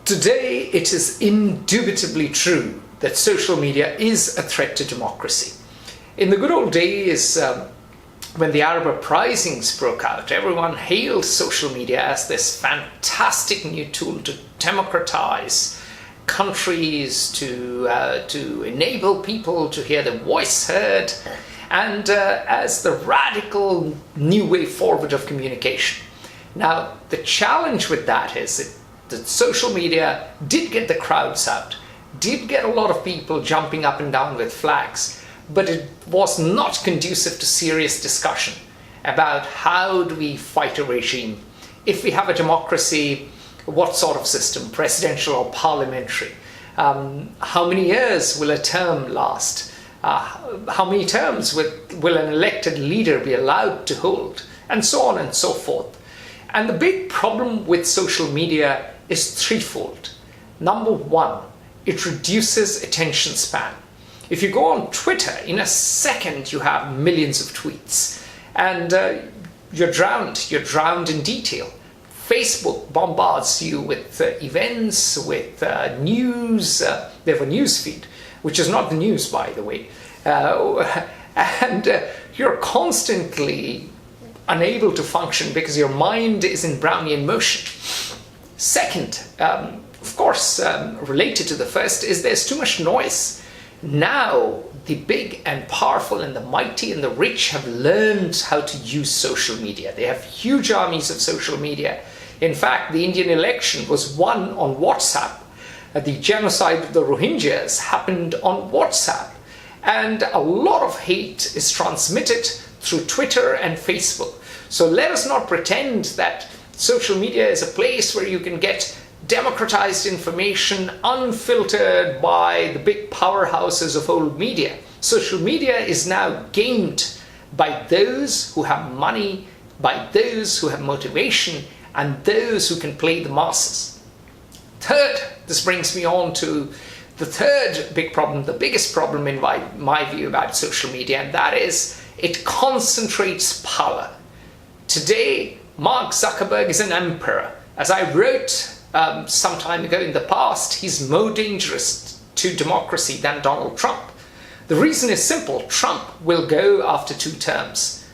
Today, it is indubitably true that social media is a threat to democracy. In the good old days, when the Arab uprisings broke out, everyone hailed social media as this fantastic new tool to democratize countries, to enable people to hear their voice heard, and as the radical new way forward of communication. Now, the challenge with that is that social media did get the crowds out, did get a lot of people jumping up and down with flags, but it was not conducive to serious discussion about how do we fight a regime. If we have a democracy, what sort of system, presidential or parliamentary? How many years will a term last? How many terms will an elected leader be allowed to hold? And so on and so forth. And the big problem with social media is threefold. Number one, it reduces attention span. If you go on Twitter, in a second you have millions of tweets, and you're drowned in detail. Facebook bombards you with events, with news. They have a news feed, which is not the news, by the way. And you're constantly unable to function because your mind is in Brownian motion. Second, of course, related to the first, is there's too much noise. Now, the big and powerful and the mighty and the rich have learned how to use social media. They have huge armies of social media. In fact, the Indian election was won on WhatsApp. The genocide of the Rohingyas happened on WhatsApp. And a lot of hate is transmitted through Twitter and Facebook. So let us not pretend that social media is a place where you can get democratized information unfiltered by the big powerhouses of old media. Social media is now gamed by those who have money, by those who have motivation, and those who can play the masses. Third, this brings me on to the third big problem, the biggest problem in my view about social media, and that is it concentrates power. Today, Mark Zuckerberg is an emperor. As I wrote some time ago in the past, he's more dangerous to democracy than Donald Trump. The reason is simple. Trump will go after 2 terms.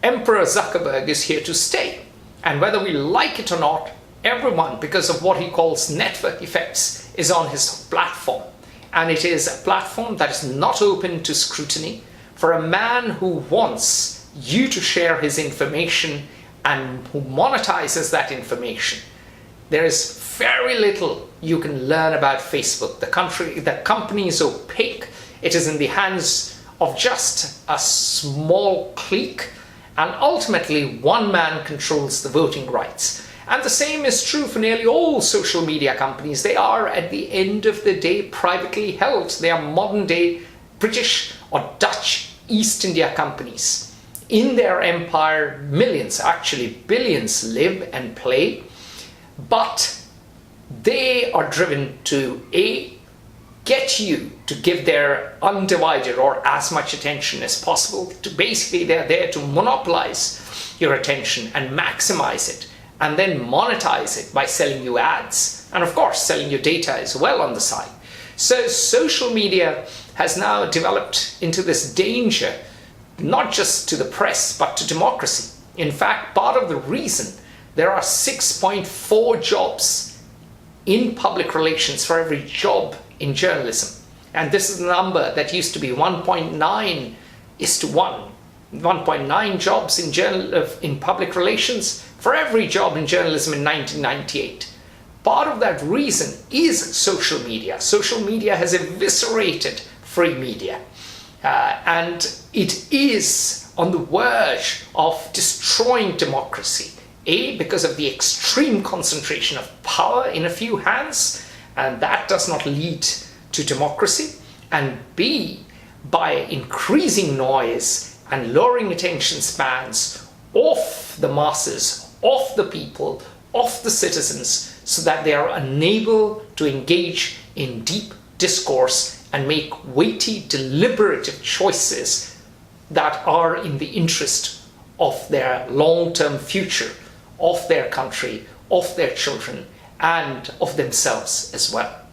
Emperor Zuckerberg is here to stay. And whether we like it or not, everyone, because of what he calls network effects, is on his platform. And it is a platform that is not open to scrutiny for a man who wants you to share his information and who monetizes that information. There is very little you can learn about Facebook. The company is opaque. It is in the hands of just a small clique, and ultimately one man controls the voting rights. And the same is true for nearly all social media companies. They are, at the end of the day, privately held. They are modern day British or Dutch East India companies. In their empire, millions, actually billions, live and play, but they are driven to get you to give their undivided or as much attention as possible. Basically, they're there to monopolize your attention and maximize it, and then monetize it by selling you ads, and of course selling you data as well on the side. So social media has now developed into this danger, not just to the press, but to democracy. In fact, part of the reason there are 6.4 jobs in public relations for every job in journalism. And this is a number that used to be 1.9 is to 1. 1.9 jobs in public relations for every job in journalism in 1998. Part of that reason is social media. Social media has eviscerated free media. And it is on the verge of destroying democracy. A, because of the extreme concentration of power in a few hands, and that does not lead to democracy. And B, by increasing noise and lowering attention spans of the masses, of the people, of the citizens, so that they are unable to engage in deep discourse and make weighty, deliberative choices that are in the interest of their long-term future, of their country, of their children, and of themselves as well.